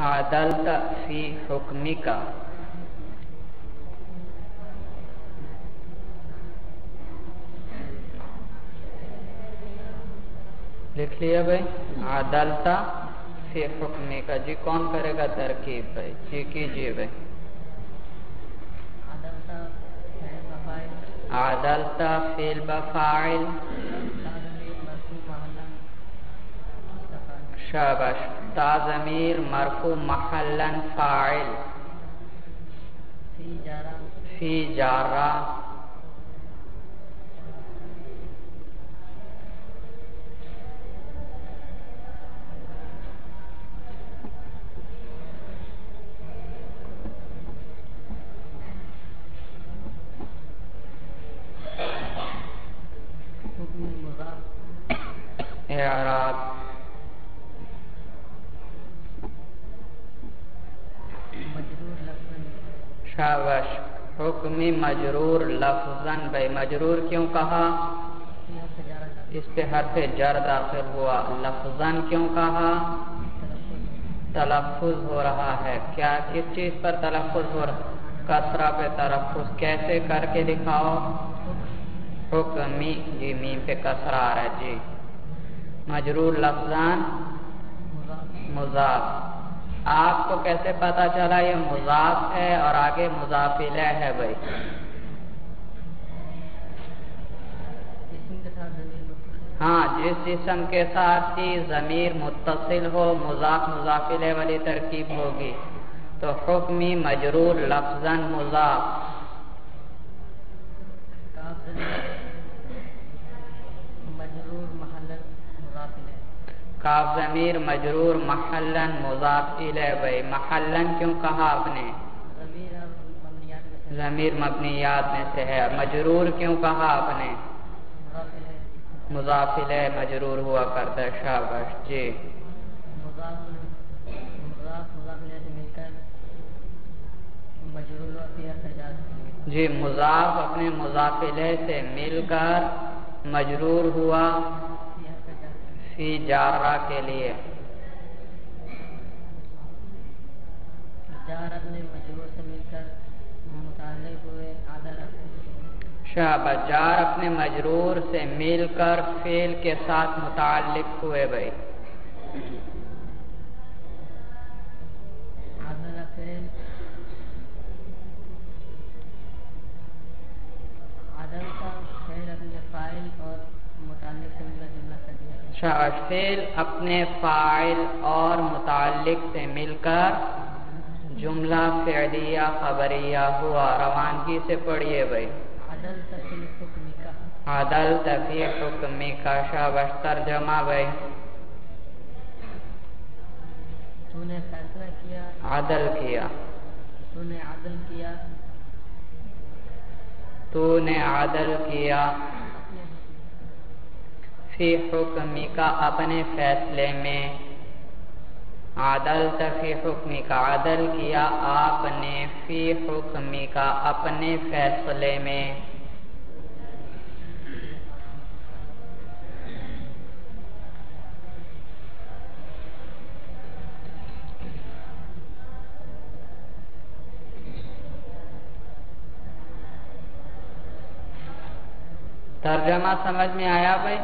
عدلت فی حکمک، لکھ لیا بھائی عدلت فی حکمک. جی کون کرے گا ترکیب بھائی؟ جی کیجیے بھائی. عدلت فعل بفاعل، شاباش. تا ضمیر مرفوع محلا فاعل، فی جارہ، اعراب شاباش. حکمی مجرور لفظاً بھائی، مجرور کیوں کہا؟ اس پہ حرف جر داخل ہوا. لفظاً کیوں کہا؟ تلفظ ہو رہا ہے. کیا کس چیز پر تلفظ ہو رہا؟ کسرہ پہ تلفظ. کیسے کر کے دکھاؤ؟ حکمی. جی میم پہ کسرہ آ رہا ہے. جی مجرور لفظاً مضاف. آپ کو کیسے پتا چلا یہ مضاف ہے اور آگے مضاف الیہ ہے بھائی؟ ہاں، جس جسم کے ساتھ ہی ضمیر متصل ہو مضاف مضاف الیہ والی ترکیب ہوگی. تو حکمی مجرور لفظاً مضاف، کاف ضمیر مجرور محلا مضاف الیہ بھائی. محلا کیوں کہا آپ نے؟ ضمیر مبنیات میں سے ہے. مجرور کیوں کہا آپ نے؟ مضاف الیہ مجرور ہوا کرتا ہے. شاباش. جی جی مضاف اپنے مضاف الیہ سے مل کر مجرور ہوا فی جارہ کے لیے. شاباش. جار اپنے مجرور سے مل کر فعل کے ساتھ متعلق ہوئے بھائی. شاباش. فعل اپنے فاعل اور متعلق سے مل کر جملہ فعلیہ خبریہ ہوا. روانگی سے پڑھیے بھائی. عدلت فی حکمک. شاباش. ترجمہ بھائی. تو نے فیصلہ کیا، عدل کیا. تو نے عدل کیا، تو نے عدل کیا فی حکمک اپنے فیصلے میں. عدلت فی حکمک عدل کیا آپ نے فی حکمک اپنے فیصلے میں. ترجمہ سمجھ میں آیا بھائی؟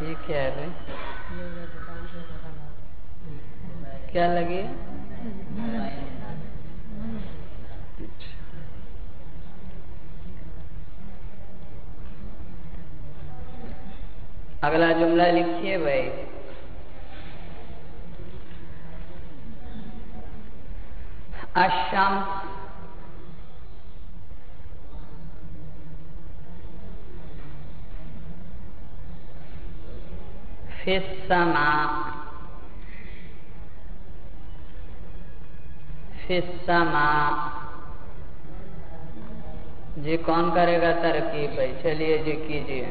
یہ کیا ہے بھائی؟ کیا لگی؟ اگلا جملہ لکھیے بھائی. الشمس فی السماء، فی السماء. جی کون کرے گا ترکیب بھائی؟ چلیے جی کیجیے.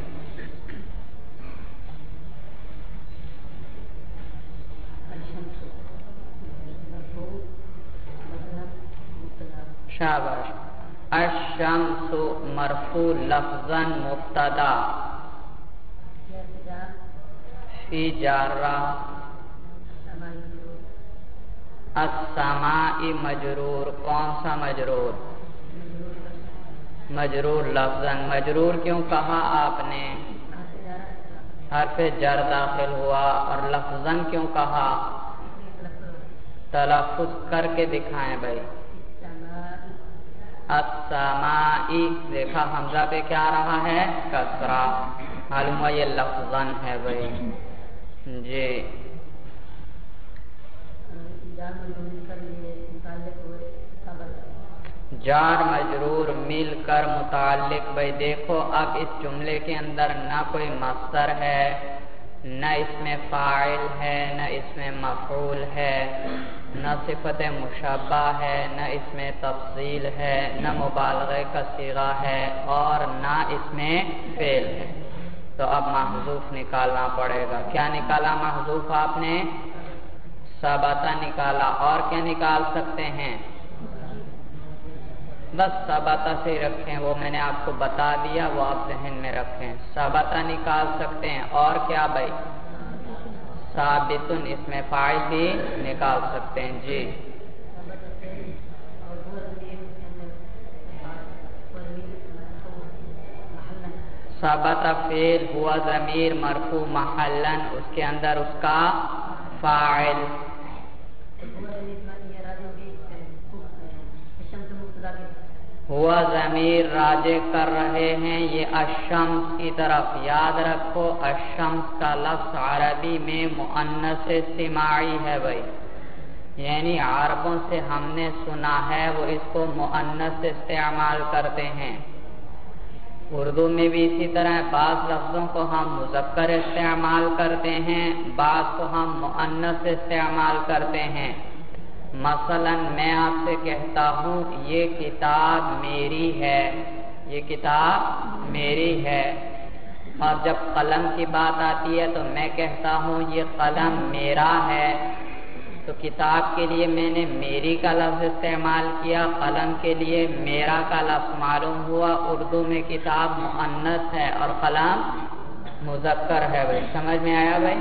شاباش. الشمس مرفوع لفظا مبتدا فی جارہ السماء مجرور کون سا مجرور مجرور لفظاً مجرور کیوں کہا آپ نے حرف جر داخل ہوا اور لفظاً کیوں کہا تلفظ کر کے دکھائیں بھائی السماء دیکھا حمزہ پہ کیا آ رہا ہے کسرہ معلوم ہوا یہ لفظاً ہے بھائی جی جار مجرور مل کر متعلق بھائی دیکھو اب اس جملے کے اندر نہ کوئی مصدر ہے نہ اس میں فاعل ہے نہ اس میں مفعول ہے نہ صفت مشبہ ہے نہ اس میں تفصیل ہے نہ مبالغہ کا صیغہ ہے اور نہ اس میں فعل ہے تو اب محذوف نکالنا پڑے گا کیا نکالا محذوف آپ نے ثابتہ نکالا اور کیا نکال سکتے ہیں بس ثابتہ سے رکھیں وہ میں نے آپ کو بتا دیا وہ آپ ذہن میں رکھیں ثابتہ نکال سکتے ہیں اور کیا بھائی ثابتن اس میں فاعل بھی نکال سکتے ہیں جی ثابتہ فعل ہوا ضمیر مرفوع محلا اس کے اندر اس کا فاعل ہوا ضمیر راجع کر رہے ہیں یہ الشمس کی طرف یاد رکھو الشمس کا لفظ عربی میں مؤنث سماعی ہے بھائی یعنی عربوں سے ہم نے سنا ہے وہ اس کو مؤنث استعمال کرتے ہیں اردو میں بھی اسی طرح بعض لفظوں کو ہم مذکر استعمال کرتے ہیں بعض کو ہم مؤنث استعمال کرتے ہیں مثلا میں آپ سے کہتا ہوں یہ کتاب میری ہے یہ کتاب میری ہے اور جب قلم کی بات آتی ہے تو میں کہتا ہوں یہ قلم میرا ہے تو کتاب کے لیے میں نے میری کا لفظ استعمال کیا قلم کے لیے میرا کا لفظ معلوم ہوا اردو میں کتاب مؤنث ہے اور قلم مذکر ہے بھائی سمجھ میں آیا بھائی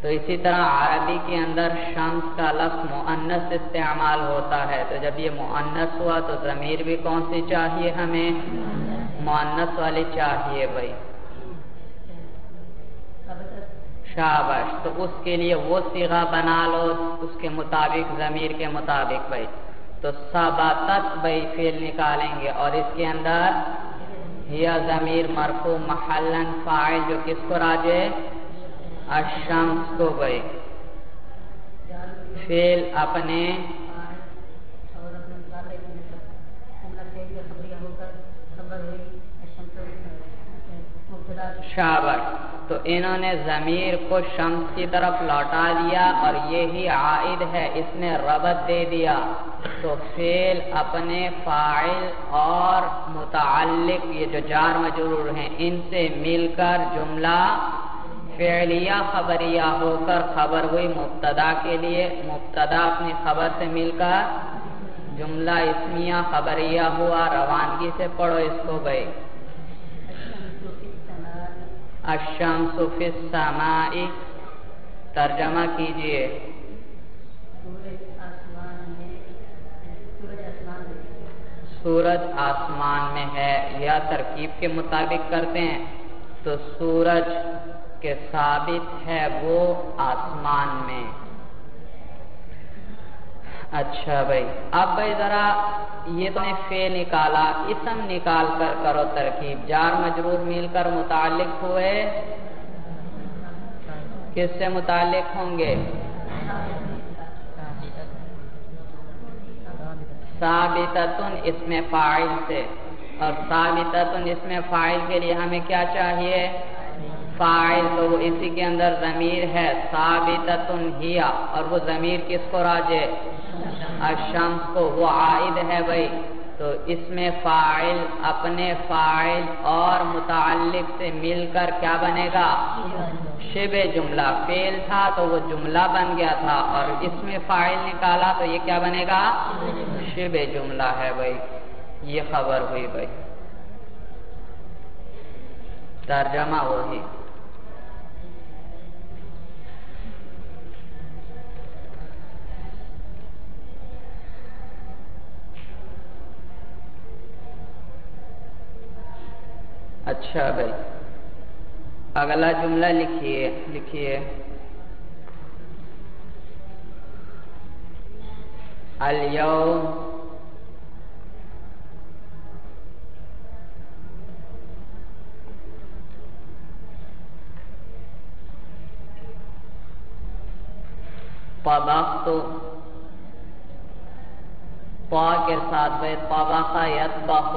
تو اسی طرح عربی کے اندر شمس کا لفظ مؤنث استعمال ہوتا ہے تو جب یہ مؤنث ہوا تو ضمیر بھی کون سی چاہیے ہمیں مؤنث والی چاہیے بھائی شاباش تو اس کے لیے وہ صیغہ بنا لو اس کے مطابق ضمیر کے مطابق بھائی تو ثبتت بھائی فعل نکالیں گے اور اس کے اندر یہ ضمیر مرفوع محلا فاعل جو کس کو راجع الشمس کو بھائی فعل اپنے شاباش تو انہوں نے ضمیر کو شمس کی طرف لوٹا دیا اور یہی عائد ہے اس نے ربط دے دیا تو فعل اپنے فاعل اور متعلق یہ جو جار مجرور ہیں ان سے مل کر جملہ فعلیہ خبریہ ہو کر خبر ہوئی مبتدا کے لیے مبتدا اپنی خبر سے مل کر جملہ اسمیہ خبریہ ہوا روانگی سے پڑھو اس کو بھائی الشمس فی السماء ترجمہ کیجئے سورج آسمان میں ہے یا ترکیب کے مطابق کرتے ہیں تو سورج کے ثابت ہے وہ آسمان میں اچھا بھائی اب بھائی ذرا یہ تو نے فعل نکالا اسم نکال کر کرو ترکیب جار مجرور مل کر متعلق ہوئے کس سے متعلق ہوں گے ثابتتن اسم فاعل سے اور ثابتتن اسم فاعل کے لیے ہمیں کیا چاہیے فاعل تو وہ اسی کے اندر ضمیر ہے ثابتتن ہی اور وہ ضمیر کس کو راجع الشمس کو وہ عائد ہے بھائی تو اس میں فاعل اپنے فاعل اور متعلق سے مل کر کیا بنے گا شبہ جملہ فعل تھا تو وہ جملہ بن گیا تھا اور اس میں فاعل نکالا تو یہ کیا بنے گا شبہ جملہ ہے بھائی یہ خبر ہوئی بھائی، ترجمہ وہی. اچھا بھائی، اگلا جملہ لکھیے. الیوم طبخت، طا کے ساتھ بھائی طبخ یطبخ،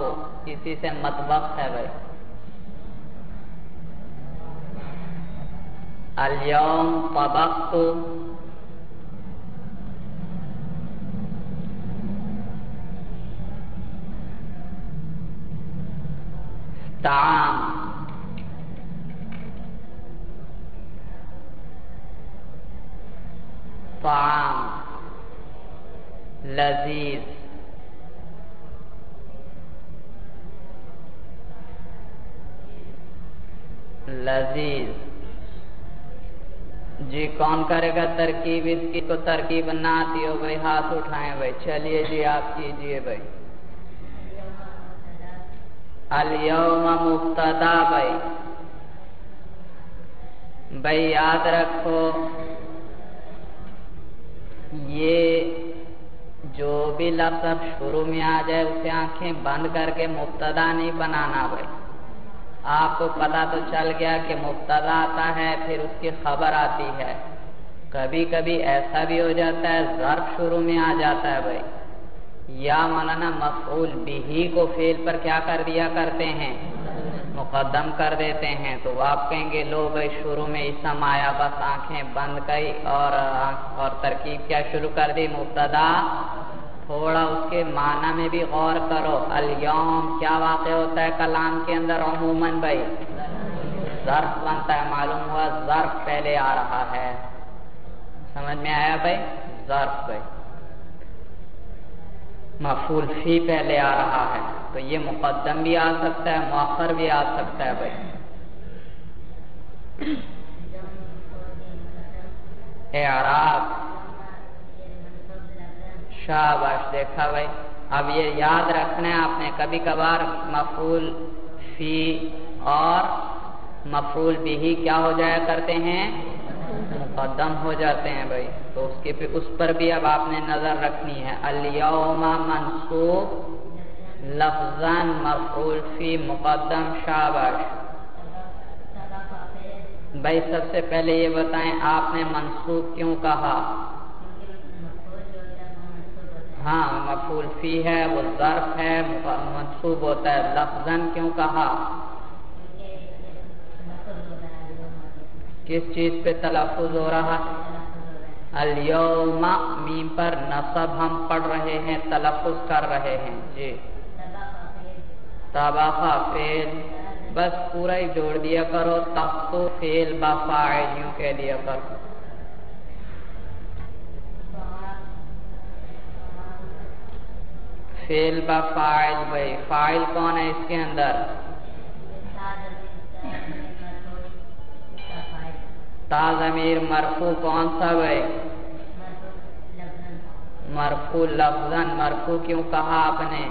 اسی سے مطبخ ہے بھائی. الیوم طبخت طعام، طعام لذیذ، لذیذ. جی کون کرے گا ترکیب؟ اس کی کو ترکیب نہ آتی ہو بھائی ہاتھ اٹھائیں بھائی. چلیے جی آپ کیجئے بھائی. الیوم مبتدا بھائی یاد رکھو یہ جو بھی لفظ شروع میں آ جائے اسے آنکھیں بند کر کے مبتدا نہیں بنانا بھائی. آپ کو پتا تو چل گیا کہ مبتدا آتا ہے پھر اس کی خبر آتی ہے. کبھی کبھی ایسا بھی ہو جاتا ہے ظرف شروع میں آ جاتا ہے بھائی، یا مولانا مفعول بہ کو فعل پر کیا کر دیا کرتے ہیں؟ مقدم کر دیتے ہیں. تو آپ کہیں گے لو بھائی شروع میں اسم آیا بس آنکھیں بند کی اور ترکیب کیا شروع کر دی؟ مبتدا. تھوڑا اس کے معنی میں بھی غور کرو. الیوم کیا واقع ہوتا ہے کلام کے اندر عموماً بھائی؟ ظرف بنتا ہے. معلوم ہوا ظرف پہلے آ رہا ہے. سمجھ میں آیا بھائی؟ ظرف بھائی مفعول فی پہلے آ رہا ہے تو یہ مقدم بھی آ سکتا ہے مؤخر بھی آ سکتا ہے بھائی. اعراب شاباش، دیکھا بھائی. اب یہ یاد رکھنا ہے آپ نے کبھی کبھار مفعول فی اور مفعول بہ کیا ہو جایا کرتے ہیں؟ مقدم ہو جاتے ہیں بھائی. تو اس پر بھی اب آپ نے نظر رکھنی ہے. الیوم منصوب لفظاً مفعول فی مقدم. شاباش بھائی. سب سے پہلے یہ بتائیں آپ نے منصوب کیوں کہا؟ ہاں مفعول فی ہے وہ ظرف ہے منصوب ہوتا ہے. لفظاً کیوں کہا؟ کس چیز پہ تلفظ ہو رہا ہے؟ الیوم میم پر نصب ہم پڑھ رہے ہیں تلفظ کر رہے ہیں. جی طبخ فعل بس پورا ہی جوڑ دیا کرو. تخت فعل با فاعل یوں کہہ دیا کرو. فعل با فاعل بھائی. فاعل کون ہے اس کے اندر؟ تا ضمیر مرفوع کون سا بھائی؟ مرفوع لفظاً. مرفوع کیوں کہا آپ نے؟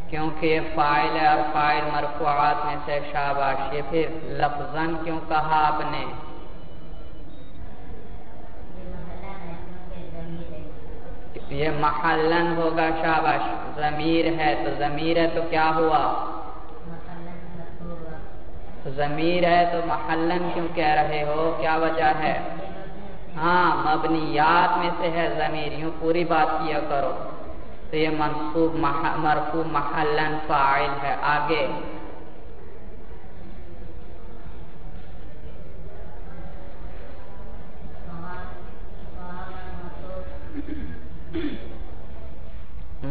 کیونکہ یہ فاعل ہے اور فاعل مرفوعات میں سے. شاباش. یہ پھر لفظاً کیوں کہا آپ نے؟ یہ محلن ہوگا. شاباش. ضمیر ہے تو ضمیر ہے تو کیا ہوا؟ ضمیر ہے تو محلن کیوں کہہ رہے ہو؟ کیا وجہ ہے؟ ہاں مبنیات میں سے ہے ضمیر. یوں پوری بات کیا کرو. تو یہ منصوب مرفوع محلن فاعل ہے. آگے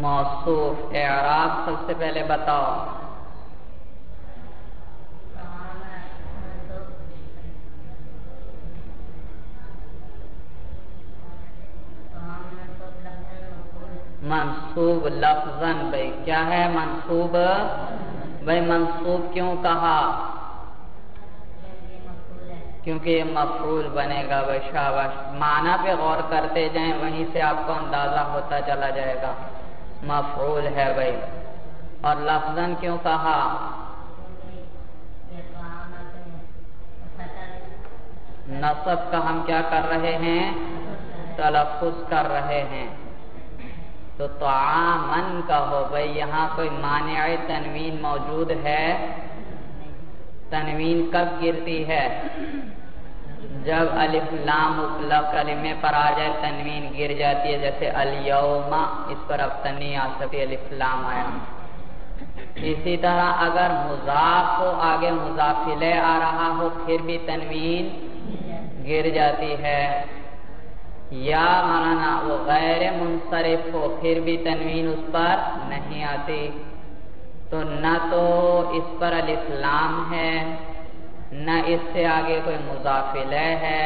موصوف. اعراب سب سے پہلے بتاؤ. منصوب لفظاً بھائی کیا ہے منصوب؟ بھائی منصوب کیوں کہا؟ کیونکہ یہ مفعول بنے گا بھائی. شاباش. معنی پہ غور کرتے جائیں وہیں سے آپ کو اندازہ ہوتا چلا جائے گا. مفعول ہے بھائی. اور لفظاً کیوں کہا؟ نصب کا ہم کیا کر رہے ہیں؟ تلفظ کر رہے ہیں. تو طعامن کا ہو بھائی. یہاں کوئی مانع تنوین موجود ہے؟ تنوین کب گرتی ہے؟ جب الف لام مطلق کلمے پر آ جائے تنوین گر جاتی ہے. جیسے الیوم اس پر اب تنوین آ سکتی الف لام آیا. اسی طرح اگر مضاف ہو آگے مضاف الیہ آ رہا ہو پھر بھی تنوین گر جاتی ہے. یا مانا وہ غیر منصرف ہو پھر بھی تنوین اس پر نہیں آتی. تو نہ تو اس پر الف لام ہے نہ اس سے آگے کوئی مضاف الیہ ہے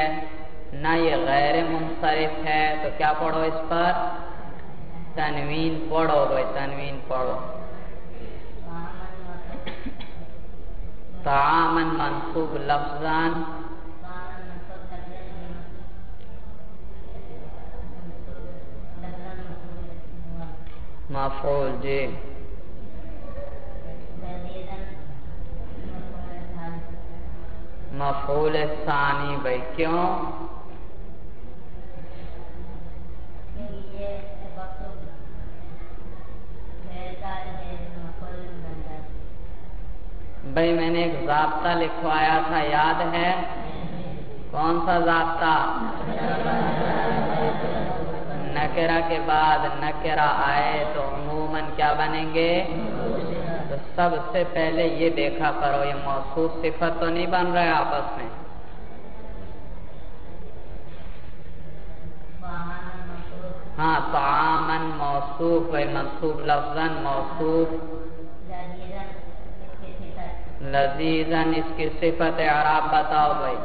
نہ یہ غیر منصرف ہے. تو کیا پڑھو اس پر؟ تنوین پڑھو بھائی. تنوین پڑھو. طعامن منصوب لفظاً مفعول جی. مفعول ثانی بھائی کیوں؟ بھائی میں نے ایک ضابطہ لکھوایا تھا یاد ہے؟ کون سا ضابطہ؟ نکرہ کے بعد نکرہ آئے تو عموماً کیا بنیں گے؟ تو سب سے پہلے یہ دیکھا کرو یہ موصوف صفت تو نہیں بن رہا ہے آپس میں. ہاں طعامن موصوف بھائی منصوب لفظاً موصوف. لذیذاً اس کی صفت اعراب بتاؤ بھائی.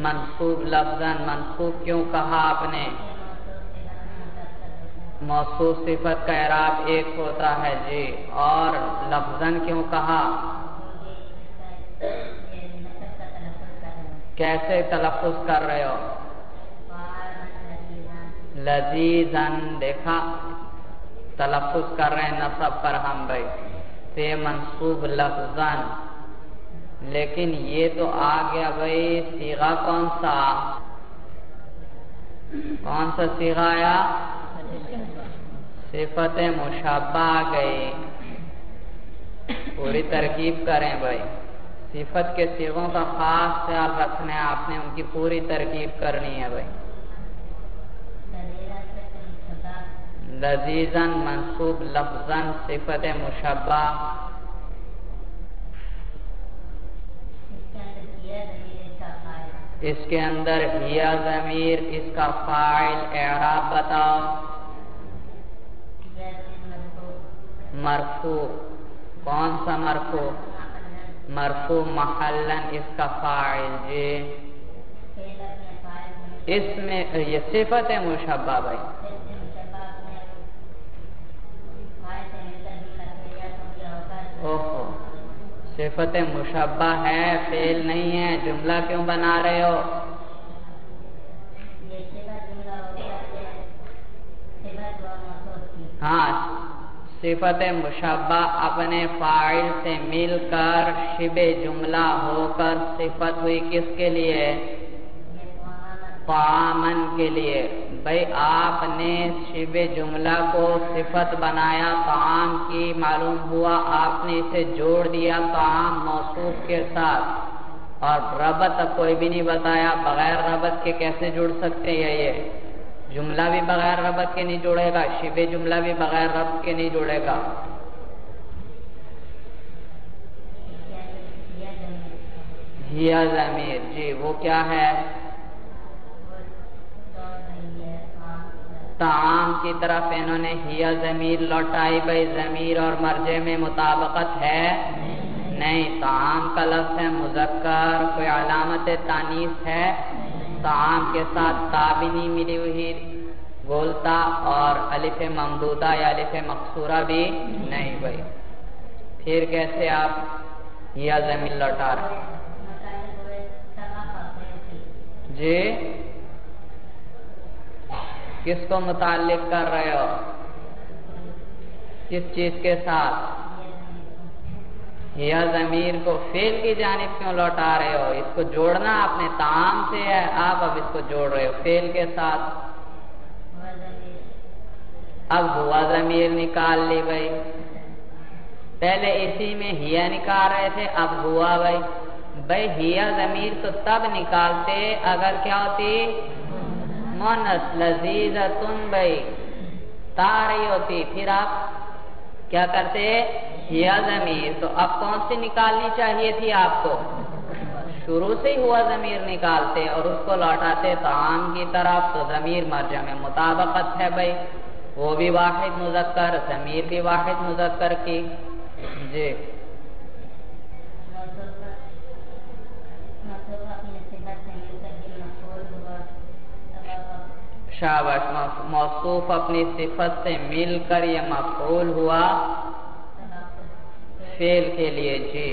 منصوب لفظاً منصوب کیوں کہا آپ نے؟ موصوف صفت کا اعراب ایک ہوتا ہے جی. اور لفظاً کیوں کہا؟ کیسے تلفظ کر رہے ہو؟ لذیذاً دیکھا تلفظ کر رہے ہیں نصب پر ہم بھائی. تو یہ منصوب لفظاً. لیکن یہ تو آ گیا بھائی صیغہ کون سا؟ کون سا صیغہ آیا؟ صفت مشبہ آ گئی. پوری ترکیب کریں بھائی. صفت کے صیغوں کا خاص خیال رکھنا ہے آپ نے. ان کی پوری ترکیب کرنی ہے بھائی. لذیذاً منصوب لفظاً صفت مشبہ. اس کے اندر ہیا ضمیر اس کا فاعل اعراب بتاؤ. مرفوع. کون سا مرفوع؟ مرفوع محلاً اس کا فاعل جی. اس میں یہ صفت مشبہ بھائی. اوہو صفت مشبہ ہے فعل نہیں ہے. جملہ کیوں بنا رہے ہو؟ ہاں صفت مشبہ اپنے فاعل سے مل کر شبہ جملہ ہو کر صفت ہوئی کس کے لیے؟ طعامن کے لیے. بھائی آپ نے شبہ جملہ کو صفت بنایا طعام کی. معلوم ہوا آپ نے اسے جوڑ دیا طعام موصوف کے ساتھ. اور ربط کوئی بھی نہیں بتایا. بغیر ربط کے کیسے جڑ سکتے ہیں؟ یہ جملہ بھی بغیر ربط کے نہیں جوڑے گا. شبہ جملہ بھی بغیر ربط کے نہیں جوڑے گا. ہیا ضمیر جی وہ کیا ہے؟ طعام کی طرف انہوں نے ہیا ضمیر لوٹائی. بھائی ضمیر اور مرجع میں مطابقت ہے نہیں. طعام کا لفظ ہے مذکر. کوئی علامت تانیث ہے؟ طعام کے ساتھ تا بھی نہیں ملی ہوئی. گولتا اور الف ممدودہ یا الف مقصورہ بھی نہیں بھائی. پھر کیسے آپ یا ضمیر لوٹا رہے جی؟ کس کو متعلق کر رہے ہو؟ کس چیز کے ساتھ؟ یا ضمیر کو فعل کی جانب کیوں لوٹا رہے ہو؟ اس کو جوڑنا اپنے طعام سے ہے، آپ اب اس کو جوڑ رہے ہو فعل کے ساتھ. اب ہوا ضمیر نکال لی بھائی. پہلے اسی میں ہیا نکال رہے تھے، اب ہوا بھائی. بھائی ہیا ضمیر تو تب نکالتے اگر کیا ہوتی؟ مونث. لذیذتن بھائی تا رہی ہوتی، پھر آپ کیا کرتے؟ ہیا ضمیر. تو اب کون سی نکالنی چاہیے تھی آپ کو؟ شروع سے ہی ہوا ضمیر نکالتے اور اس کو لوٹاتے طعام کی طرف. تو ضمیر مرجع میں مطابقت ہے بھائی، وہ بھی واحد مذکر، ضمیر بھی واحد مذکر کی. جی شاباش. موصوف اپنی صفت سے مل کر یہ مفعول ہوا فعل کے لیے. جی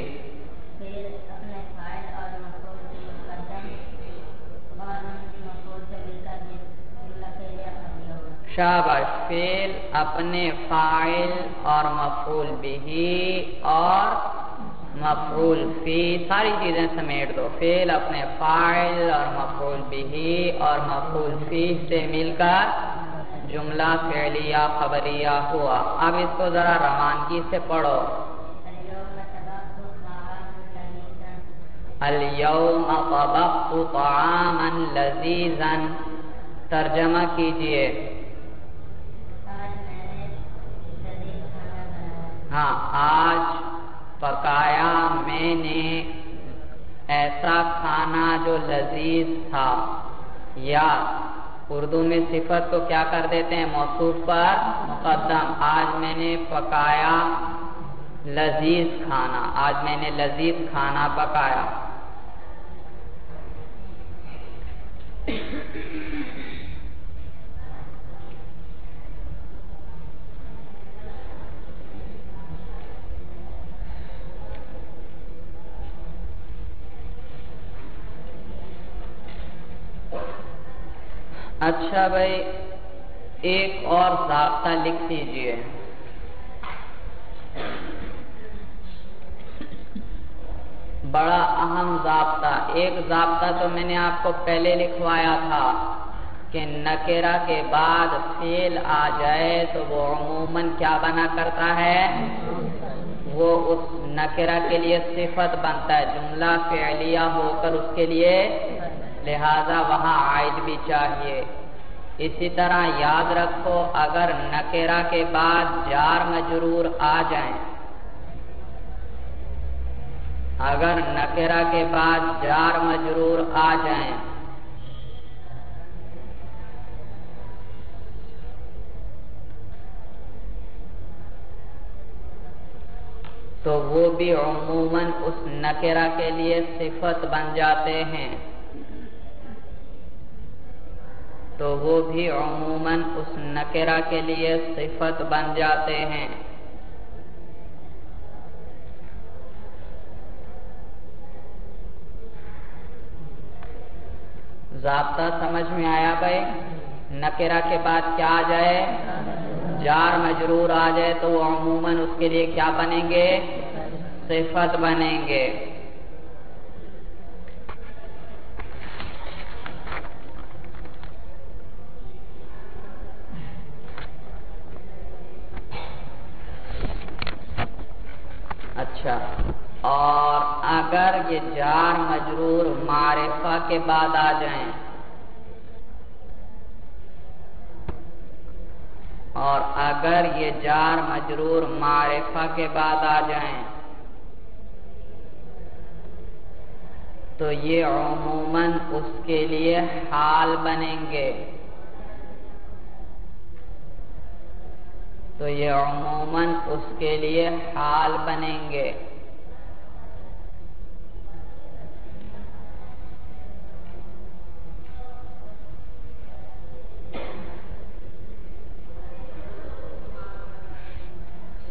شاباش. فعل اپنے فاعل اور مفعول بھی اور مفعول فی ساری چیزیں سمیٹ دو. فعل اپنے فاعل اور مفعول بھی اور مفعول فی سے مل کر جملہ فعلیہ خبریہ ہوا. اب اس کو ذرا روانگی سے پڑھو. اليوم طبخت طعاما لذیذا. ترجمہ کیجئے. ہاں، آج پکایا میں نے ایسا کھانا جو لذیذ تھا. یا اردو میں صفت کو کیا کر دیتے ہیں؟ موصوف پر مقدم. آج میں نے پکایا لذیذ کھانا. آج میں نے لذیذ کھانا پکایا. اچھا بھائی، ایک اور ضابطہ لکھ لیجئے. بڑا اہم ضابطہ. ایک ضابطہ تو میں نے آپ کو پہلے لکھوایا تھا کہ نکرہ کے بعد فعل آ جائے تو وہ عموماً کیا بنا کرتا ہے؟ وہ اس نکرہ کے لیے صفت بنتا ہے، جملہ فعلیہ ہو کر اس کے لیے، لہذا وہاں عائد بھی چاہیے. اسی طرح یاد رکھو اگر نکرہ کے بعد جار مجرور آ جائیں، اگر نکرہ کے بعد جار مجرور آ جائیں تو وہ بھی عموماً اس نکرہ کے لیے صفت بن جاتے ہیں. تو وہ بھی عموماً اس نکرہ کے لیے صفت بن جاتے ہیں. ضابطہ سمجھ میں آیا بھائی؟ نکرہ کے بعد کیا آ جائے؟ جار مجرور آ جائے تو وہ عموماً اس کے لیے کیا بنیں گے؟ صفت بنیں گے. اچھا، اور اگر یہ جار مجرور معرفہ کے بعد آ جائیں، اور اگر یہ جار مجرور معرفہ کے بعد آ جائیں تو یہ عموماً اس کے لیے حال بنیں گے. تو یہ عموماً اس کے لیے حال بنیں گے.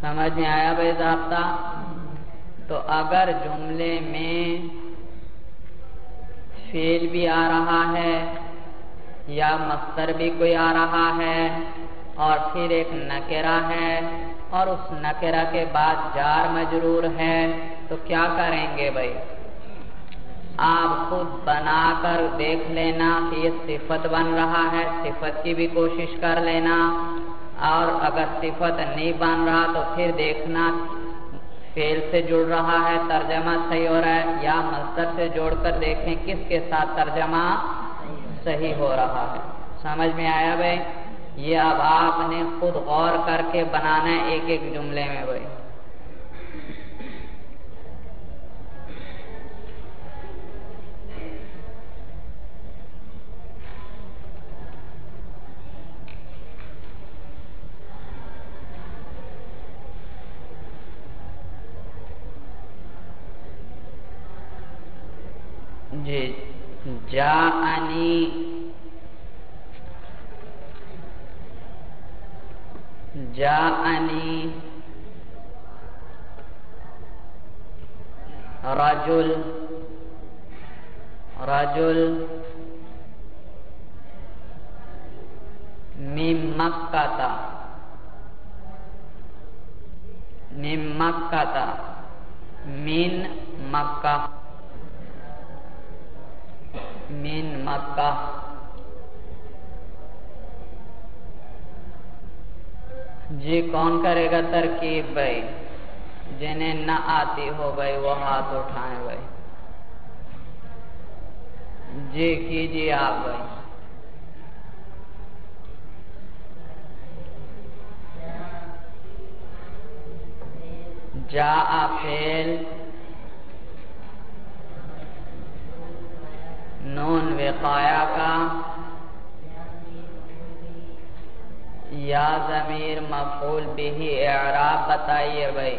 سمجھ میں آیا بھائی ضابطہ؟ تو اگر جملے میں فعل بھی آ رہا ہے یا مصدر بھی کوئی آ رہا ہے اور پھر ایک نکرہ ہے اور اس نکرہ کے بعد جار مجرور ہے تو کیا کریں گے بھائی؟ آپ خود بنا کر دیکھ لینا کہ یہ صفت بن رہا ہے، صفت کی بھی کوشش کر لینا، اور اگر صفت نہیں بن رہا تو پھر دیکھنا فعل سے جڑ رہا ہے، ترجمہ صحیح ہو رہا ہے، یا مصدر سے جوڑ کر دیکھیں کس کے ساتھ ترجمہ صحیح ہو رہا ہے۔ سمجھ میں آیا بھائی؟ یہ اب آپ نے خود غور کر کے بنانا ہے ایک ایک جملے میں بھائی۔ جی جاءنی رجل من مکہ من مکہ جی کون کرے گا ترکیب بھائی؟ جنہیں نہ آتی ہو بھائی وہ ہاتھ اٹھائیں بھائی۔ جی کیجیے آپ بھائی۔ جاء فعل، نون وقایا کا، یا ضمیر مفعول بہ، اعراب بتائیے بھائی۔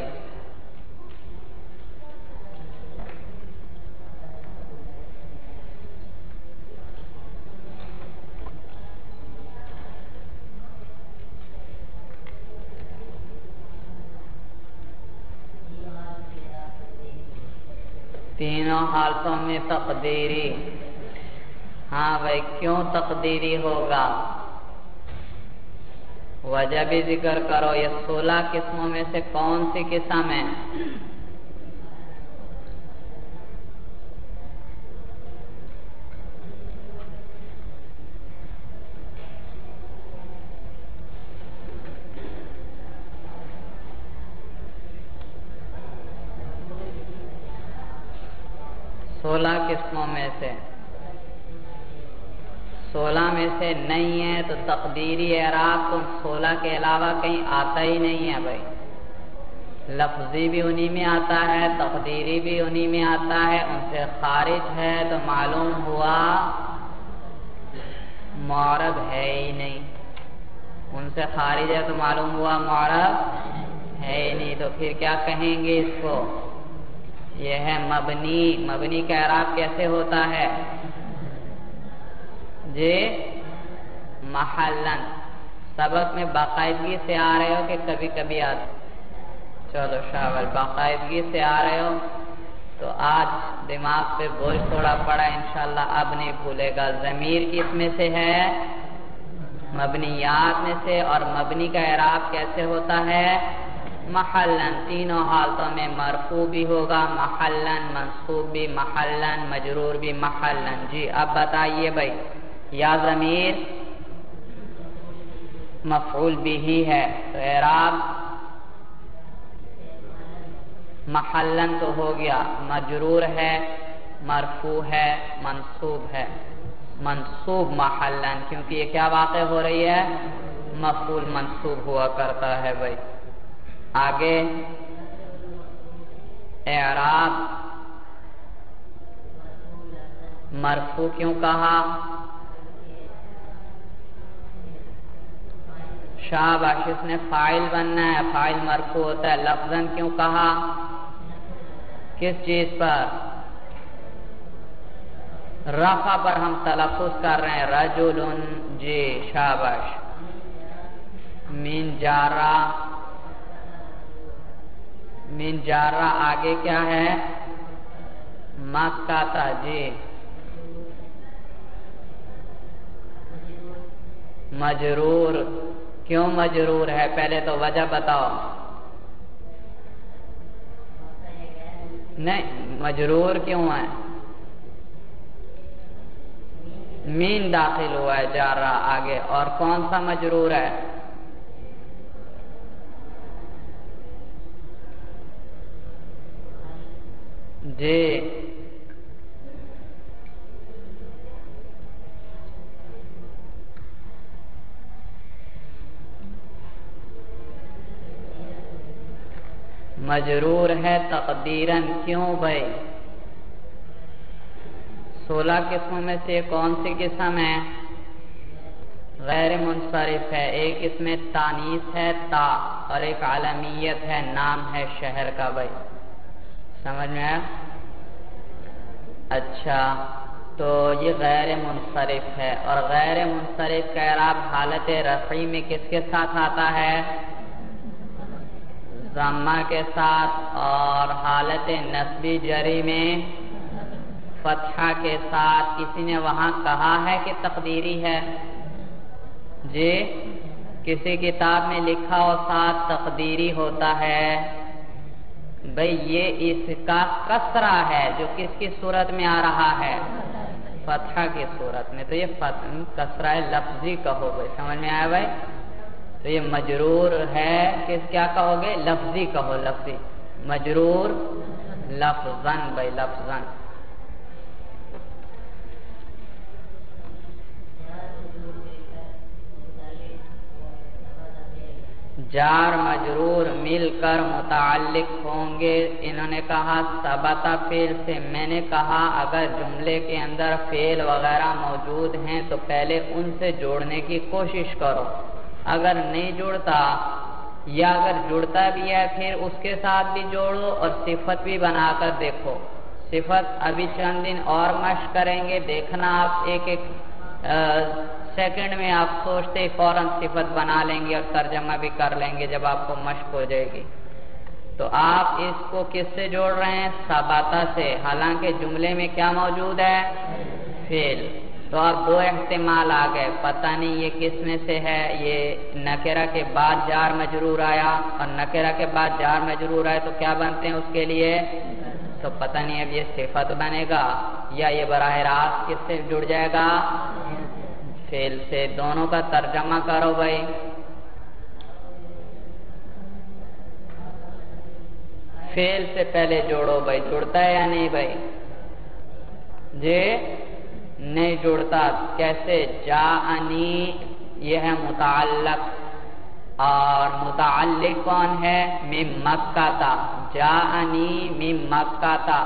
تینوں حالتوں میں تقدیری۔ ہاں بھائی کیوں تقدیری ہوگا؟ وجہ بھی ذکر کرو۔ یہ 16 قسموں میں سے کون سی قسم ہے؟ قسموں میں سے 16 میں سے نہیں ہے تو تقدیری اعراب تو 16 کے علاوہ کہیں آتا ہی نہیں ہے بھائی۔ لفظی بھی انہی میں آتا ہے، تقدیری بھی انہی میں آتا ہے، ان سے خارج ہے تو معلوم ہوا معرب ہے ہی نہیں۔ ان سے خارج ہے تو معلوم ہوا معرب ہے ہی نہیں، تو پھر کیا کہیں گے اس کو؟ یہ ہے مبنی۔ مبنی کا اعراب کیسے ہوتا ہے جی؟ محلن۔ سبق میں باقاعدگی سے آ رہے ہو کہ کبھی کبھی آتے؟ چلو شاول، باقاعدگی سے آ رہے ہو تو آج دماغ پہ بوجھ تھوڑا پڑا، انشاءاللہ اب نہیں بھولے گا۔ ضمیر کس میں سے ہے؟ مبنیات میں سے، اور مبنی کا اعراب کیسے ہوتا ہے؟ محلن۔ تینوں حالتوں میں مرفوع بھی ہوگا محلن، منصوب بھی محلن، مجرور بھی محلن۔ جی اب بتائیے بھائی، یا ضمیر مفعول بھی ہے تو اعراب محلن تو ہو گیا، مجرور ہے، مرفوع ہے، منصوب ہے۔ منصوب محلن، کیونکہ یہ کیا واقع ہو رہی ہے؟ مفعول منصوب ہوا کرتا ہے بھائی۔ آگے اعراب مرفوع کیوں کہا؟ شاباش، اس نے فاعل بننا ہے، فاعل مرفوع ہوتا ہے۔ لفظاً کیوں کہا؟ کس چیز پر؟ رفع پر ہم تلفظ کر رہے ہیں، رجل۔ جی شاباش۔ من جارہ مین جارہ آگے کیا ہے؟ مکہ تھا جی. مجرور کیوں مجرور ہے؟ پہلے تو وجہ بتاؤ. نہیں مجرور کیوں ہے؟ مین داخل ہوا ہے جارہ آگے. اور کون سا مجرور ہے؟ جی مجرور ہے تقدیراً. کیوں بھائی؟ 16 قسموں میں سے کون سی قسم ہے؟ غیر منصرف ہے. ایک اس میں تانیث ہے تا، اور ایک عالمیت ہے، نام ہے شہر کا. بھائی سمجھ میں آیا؟ اچھا تو یہ غیر منصرف ہے. اور غیر منصرف کا اعراب حالت رفعی میں کس کے ساتھ آتا ہے؟ ضمہ کے ساتھ. اور حالت نصبی جری میں فتحہ کے ساتھ. کسی نے وہاں کہا ہے کہ تقدیری ہے؟ جی کسی کتاب میں لکھا ہو ساتھ تقدیری ہوتا ہے؟ بھئی یہ اس کا کسرہ ہے جو کس کی صورت میں آ رہا ہے؟ فتحہ کی صورت میں. تو یہ کسرہ لفظی کہو گے. سمجھ میں آیا بھائی؟ تو یہ مجرور ہے کیا کہو گے؟ لفظی کہو. لفظی مجرور لفظاً. بھائی لفظاً. جار مجرور مل کر متعلق ہوں گے. انہوں نے کہا ثبت فعل سے. میں نے کہا اگر جملے کے اندر فعل وغیرہ موجود ہیں تو پہلے ان سے جوڑنے کی کوشش کرو. اگر نہیں جڑتا یا اگر جڑتا بھی ہے پھر اس کے ساتھ بھی جوڑو اور صفت بھی بنا کر دیکھو. صفت ابھی چند دن اور مشق کریں گے. دیکھنا آپ ایک سیکنڈ میں آپ سوچتے فوراً صفت بنا لیں گے اور ترجمہ بھی کر لیں گے جب آپ کو مشق ہو جائے گی. تو آپ اس کو کس سے جوڑ رہے ہیں؟ ثباتہ سے. حالانکہ جملے میں کیا موجود ہے؟ فعل. تو اب دو احتمال آ گئے. پتہ نہیں یہ کس میں سے ہے. یہ نکرہ کے بعد جار مجرور آیا اور نکرہ کے بعد جار مجرور آئے تو کیا بنتے ہیں اس کے لیے؟ تو پتہ نہیں اب یہ صفت بنے گا یا یہ براہ راست کس سے جڑ جائے گا؟ فعل سے. دونوں کا ترجمہ کرو بھائی. فعل سے پہلے جوڑو بھائی. جڑتا ہے یا نہیں بھائی؟ جی نہیں جڑتا. کیسے؟ جاءنی یہ ہے متعلق اور متعلق کون ہے؟ من مکہ تا. جاءنی من مکہ تا.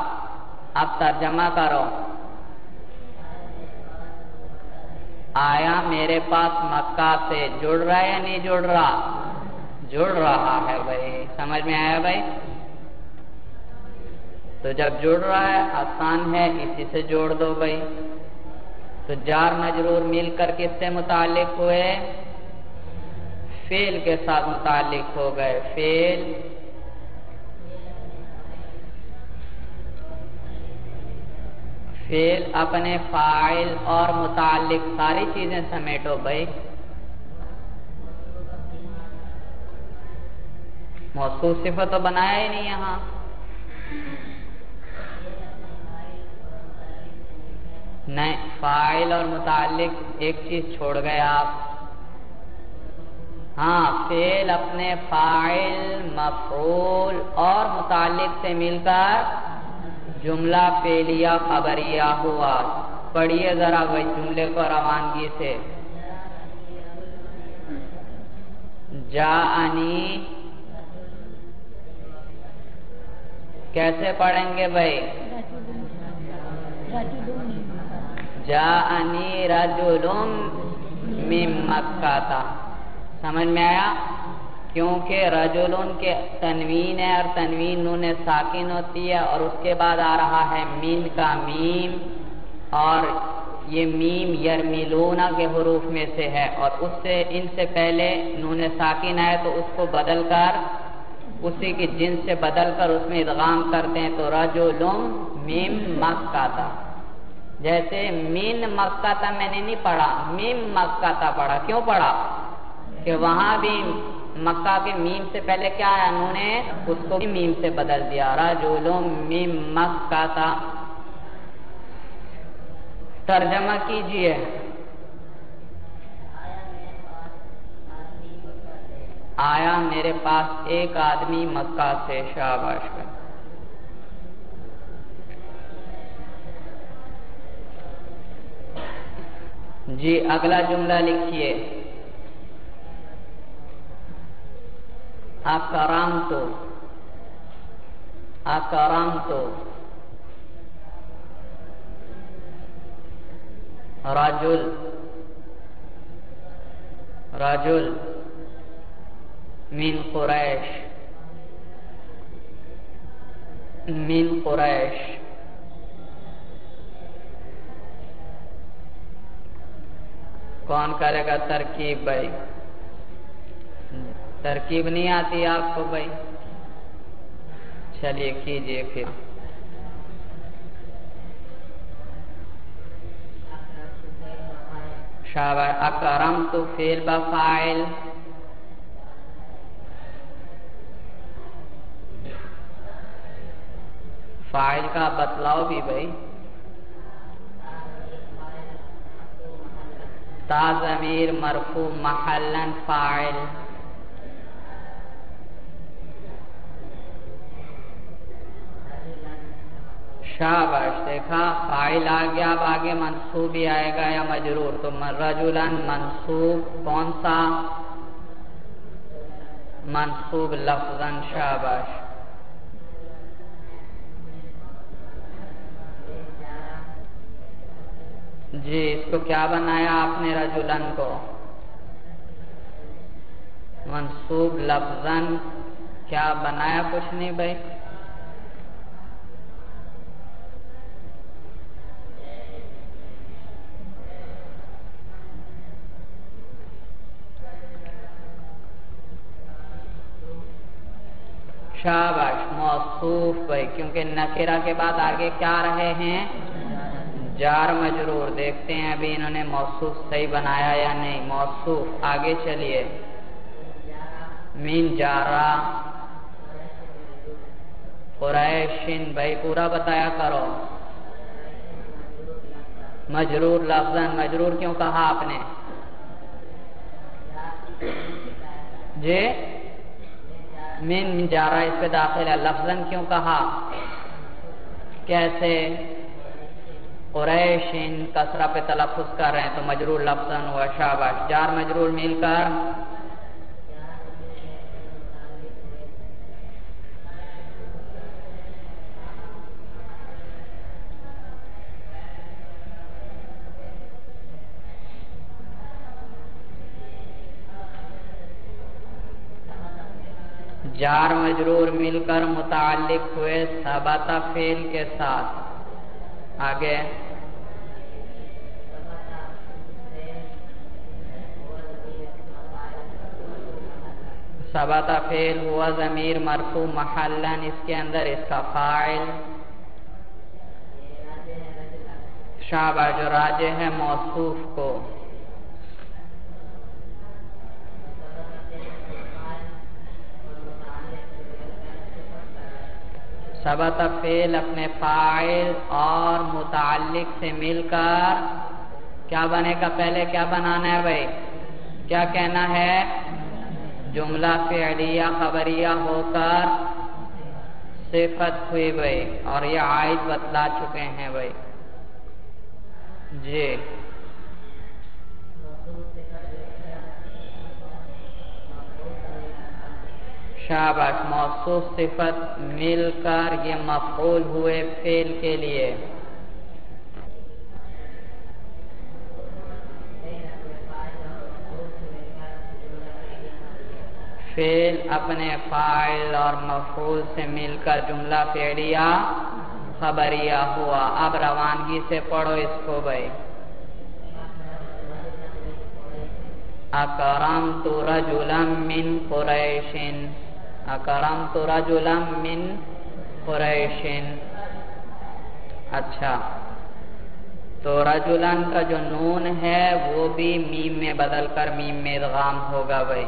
اب ترجمہ کرو. آیا میرے پاس مکہ سے. جڑ رہا ہے یا نہیں جڑ رہا؟ جڑ رہا ہے بھائی. سمجھ میں آیا بھائی؟ تو جب جڑ رہا ہے آسان ہے اسی سے جوڑ دو بھائی. تو جار مجرور مل کر کس سے متعلق ہوئے؟ فعل کے ساتھ متعلق ہو گئے. فعل اپنے فاعل اور متعلق ساری چیزیں سمیٹو بھائی. موصول صفت تو بنایا ہی نہیں یہاں. نہیں فاعل اور متعلق ایک چیز چھوڑ گئے آپ. ہاں فعل اپنے فاعل مفعول اور متعلق سے مل کر جملہ فعلیہ خبریہ ہوا. پڑھیے ذرا وہ جملے کو روانگی سے. جاءنی کیسے پڑھیں گے بھائی؟ جاءنی رجل من مکہ تا. سمجھ میں آیا؟ کیونکہ رجلن کے تنوین ہے اور تنوین نون ساکن ہوتی ہے اور اس کے بعد آ رہا ہے مین کا میم اور یہ میم یرملون کے حروف میں سے ہے اور اس سے ان سے پہلے نون ساکن ہے تو اس کو بدل کر اسی کی جنس سے بدل کر اس میں ادغام کرتے ہیں تو رجلم میم مکہ تھا. جیسے مین مکہ تھا میں نے نہیں پڑھا، میم مکہ تھا پڑھا. کیوں پڑھا؟ کہ وہاں بھی مکہ کے میم سے پہلے کیا ہے، انہوں نے اس کو بھی میم سے بدل دیا، رجلم میم مکہ تھا. ترجمہ کیجئے. آیا میرے پاس ایک آدمی مکہ سے. شاباش. جی اگلا جملہ لکھیے. اکرمت، اکرمت رجل، رجل من قریش، من قریش. کون کرے گا ترکیب بھائی؟ ترکیب نہیں آتی آپ کو بھائی؟ چلیے کیجئے پھر. شاباش. اکرمت فعل بفاعل، فاعل کا بتلاؤ بھی بھائی. تا ضمیر مرفوع محلا فاعل. شاباش. دیکھا فاعل آ گیا، اب آگے منصوب ہی آئے گا یا مجرور. تو رجلا منصوب، کون سا؟ منصوب لفظا. شاباش. جی اس کو کیا بنایا آپ نے؟ رجلن کو منصوب لفظاً کیا بنایا؟ کچھ نہیں بھائی. شاباش. موصوف بھائی، کیونکہ نکرہ کے بعد آگے کیا رہے ہیں؟ جار مجرور. دیکھتے ہیں ابھی انہوں نے موصوف صحیح بنایا یا نہیں. موصوف. آگے چلیے. من جارا قریشن. بھائی پورا بتایا کرو. مجرور لفظاً. مجرور کیوں کہا آپ نے؟ جی من جارا اس پہ داخل ہے. لفظاً کیوں کہا؟ کیسے؟ قریشن کسرہ پہ تلفظ کر رہے ہیں تو مجرور لفظاً ہوا. شاباش. جار مجرور مل کر جار مجرور مل کر متعلق ہوئے ثبت فعل کے ساتھ. آگے ثبت فعل ہوا ضمیر مرفوع محلا، اس کے اندر اس کا فاعل. شاباش. جو راجع ہے موصوف کو. ثبت فعل اپنے فاعل اور متعلق سے مل کر کیا بنے گا؟ پہلے کیا بنانا ہے بھائی؟ کیا کہنا ہے؟ جملہ فعلیہ خبریہ ہو کر صفت ہوئی بھائی، اور یہ عائد بتلا چکے ہیں بھائی. جی شاباش. موصوف صفت مل کر یہ مفعول ہوئے فعل کے لیے. فعل اپنے فاعل اور مفعول سے مل کر جملہ فعلیہ خبریہ ہوا. اب روانگی سے پڑھو اس کو بھائی. اکرمت رجلا من قریش. اکرمت رجلا من قریش. اچھا تو رجلن کا جو نون ہے وہ بھی میم میں بدل کر میم میں ادغام ہوگا بھائی.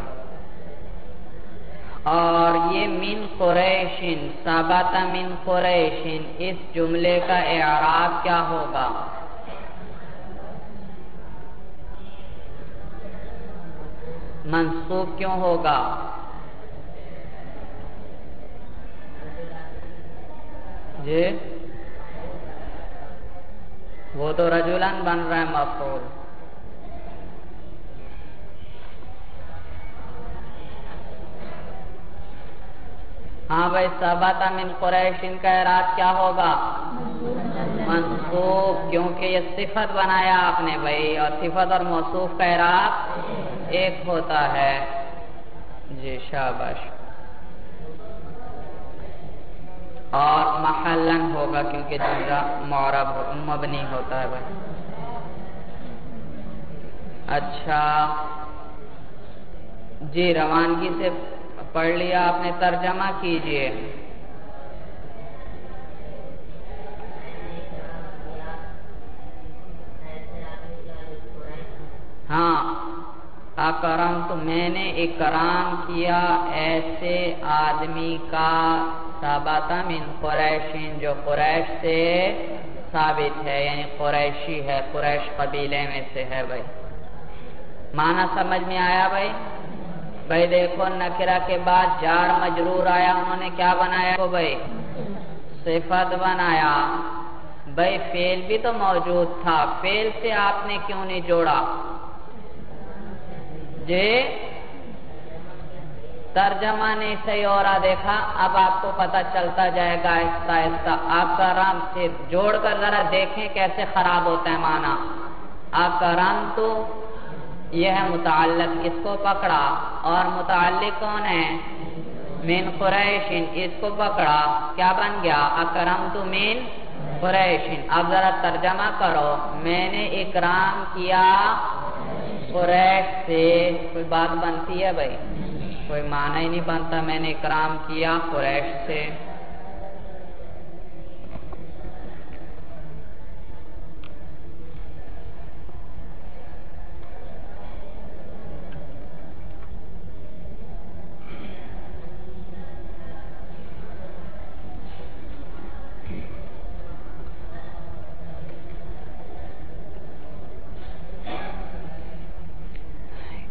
اور یہ من قریشن، ثبت من قریشن، اس جملے کا اعراب کیا ہوگا؟ منصوب کیوں ہوگا؟ جی وہ تو رجلن بن رہا ہے مفعول. ہاں بھائی ثبت من قریشن کا اعراب کیا ہوگا؟ منصوب، کیونکہ یہ صفت بنایا آپ نے بھائی، اور صفت اور موصوف کا اعراب ایک ہوتا ہے. جی شاباش. اور محلن ہوگا کیونکہ جملہ معرب مبنی ہوتا ہے بھائی. اچھا جی روانگی سے پڑھ لیا آپ نے، ترجمہ کیجئے. ہاں اکرم تو میں نے اکرام کیا ایسے آدمی کا، ثبت من قریشین جو قریش سے ثابت ہے، یعنی قریشی ہے، قریش قبیلے میں سے ہے بھائی. معنی سمجھ میں آیا بھائی؟ بھائی دیکھو نکرہ کے بعد جار مجرور آیا، انہوں نے کیا بنایا کو بھائی؟ صفت بنایا. بھائی فعل بھی تو موجود تھا، فعل سے آپ نے کیوں نہیں جوڑا؟ جی ترجمہ نہیں صحیح ہو رہا، دیکھا اب آپ کو پتہ چلتا جائے گا آہستہ آہستہ. اکرم سے جوڑ کر ذرا دیکھیں کیسے خراب ہوتا ہے معنی. اکرم تو یہ ہے متعلق، اس کو پکڑا، اور متعلق کون ہے؟ من قریشن، اس کو پکڑا، کیا بن گیا؟ اکرمت من قریشن. اب ذرا ترجمہ کرو، میں نے اکرام کیا قریش سے. کوئی بات بنتی ہے بھائی؟ کوئی معنی ہی نہیں بنتا. میں نے اکرام کیا قریش سے.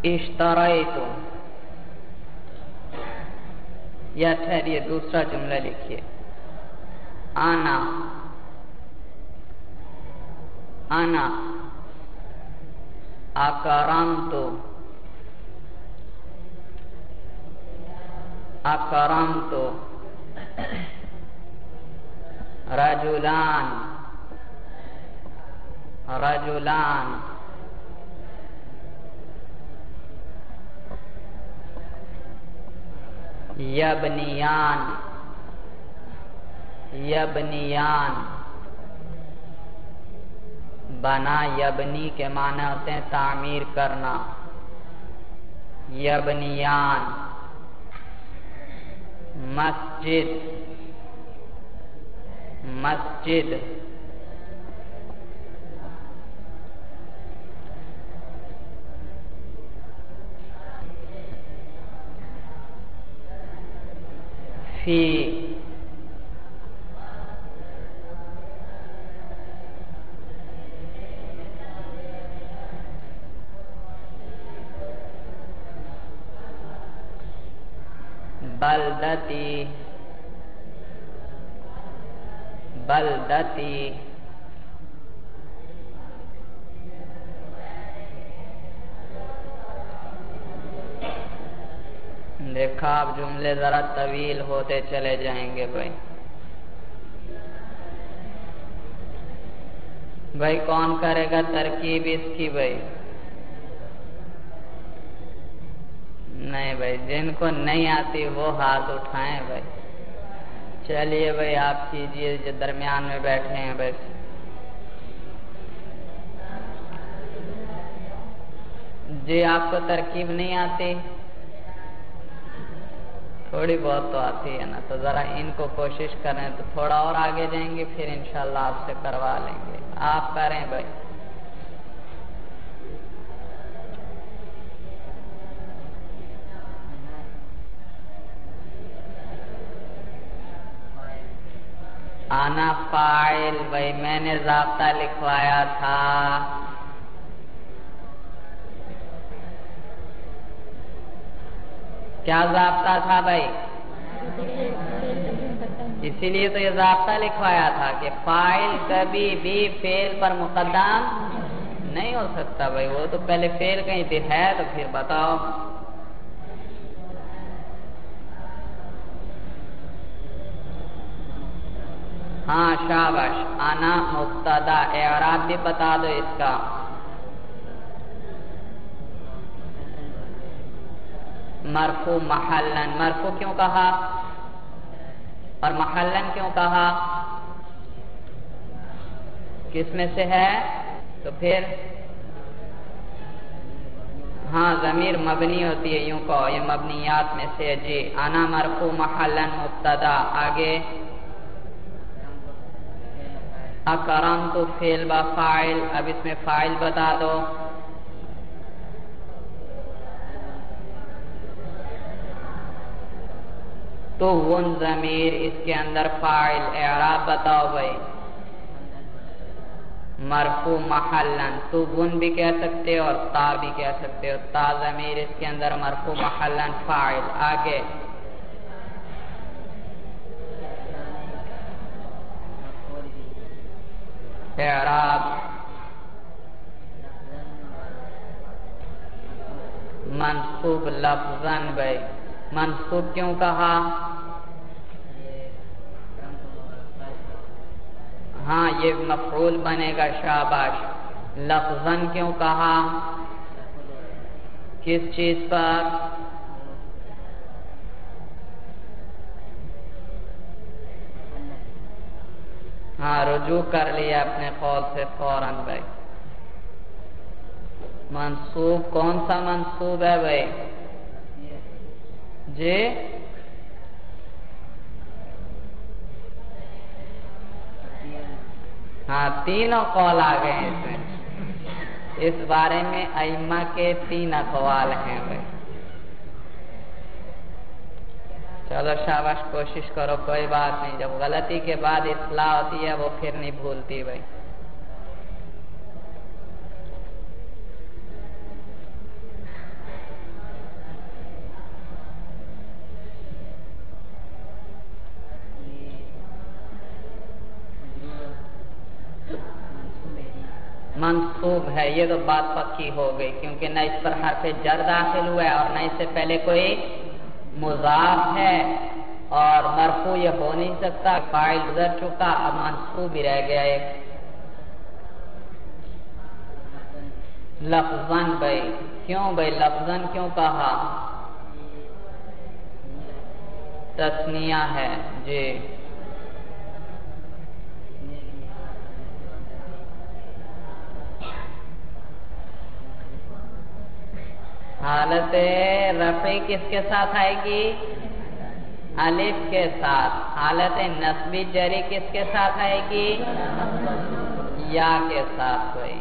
اشتریتو، یا ٹھہریے دوسرا جملہ لکھیے. انا اکرمتو رجلان یبنیان. بنا یبنی کے معنی ہوتے ہیں تعمیر کرنا. یبنیان. مسجد فی بلدتی دیکھا اب جملے ذرا طویل ہوتے چلے جائیں گے بھائی. بھائی کون کرے گا ترکیب اس کی بھائی؟ نہیں بھائی، جن کو نہیں آتی وہ ہاتھ اٹھائیں بھائی. چلیے بھائی آپ کیجئے جو درمیان میں بیٹھے ہیں بھائی. جی آپ کو ترکیب نہیں آتی تھوڑی بہت تو آتی ہے نا، تو ذرا ان کو کوشش کریں تو تھوڑا اور آگے جائیں گے، پھر انشاءاللہ آپ سے کروا لیں گے. آپ کریں بھائی. آنا فاعل، بھائی میں نے ضابطہ لکھوایا تھا. کیا ضابطہ تھا بھائی؟ اسی لیے تو یہ ضابطہ لکھوایا تھا کہ فاعل کبھی بھی فعل پر مقدم نہیں ہو سکتا. بھائی وہ تو پہلے فعل کہیں پہ ہے تو پھر بتاؤ. ہاں شاباش. انا مبتدا، اعراب بھی بتا دو اس کا. مرفوع محلن، مرفوع کیوں کہا اور محلن کیوں کہا؟ کس میں سے ہے؟ تو پھر ہاں ضمیر مبنی ہوتی ہے، یوں کہو یہ مبنیات میں سے. جی انا مرفوع محلن مبتدا. آگے اکرمت فعل با فاعل، اب اس میں فاعل بتا دو. تو ون ضمیر، اس کے اندر فاعل. اعراب بتاؤ بھائی. مرفوع محلن، تو ون بھی کہہ سکتے ہو اور تا بھی کہہ سکتے ہو. تا ضمیر، اس کے اندر مرفوع محلن فاعل. آگے اعراب منصوب لفظاً. بھائی منصوب کیوں کہا؟ ہاں یہ مفعول بنے گا. شاباش. لفظاً کیوں کہا؟ کس چیز پر؟ ہاں رجوع کر لیا اپنے قول سے فوراً. بھائی منصوب کون سا منصوب ہے بھائی؟ جی ہاں تینوں قول آ گئے ہیں اس میں. اس بارے میں ائمہ کے 3 اقوال ہیں بھائی. چلو شاباش، کوشش کرو، کوئی بات نہیں. جب غلطی کے بعد اصلاح ہوتی ہے وہ پھر نہیں بھولتی بھائی. منصوب ہے، یہ تو بات پکی ہو گئی، کیونکہ نہ اس پر حرف جر داخل ہوا ہے اور نہ اس سے پہلے کوئی مضاف ہے، اور مرفوع یہ ہو نہیں سکتا. فاعل گزر چکا، اب منصوب ہی رہ گیا ایک. لفظاً بھائی کیوں بھائی لفظاً کیوں کہا؟ تثنیہ ہے. جی حالت رفع کس کے ساتھ آئے گی؟ الف کے ساتھ. حالت نصبی جری کس کے ساتھ آئے گی؟ یا کے ساتھ. کوئی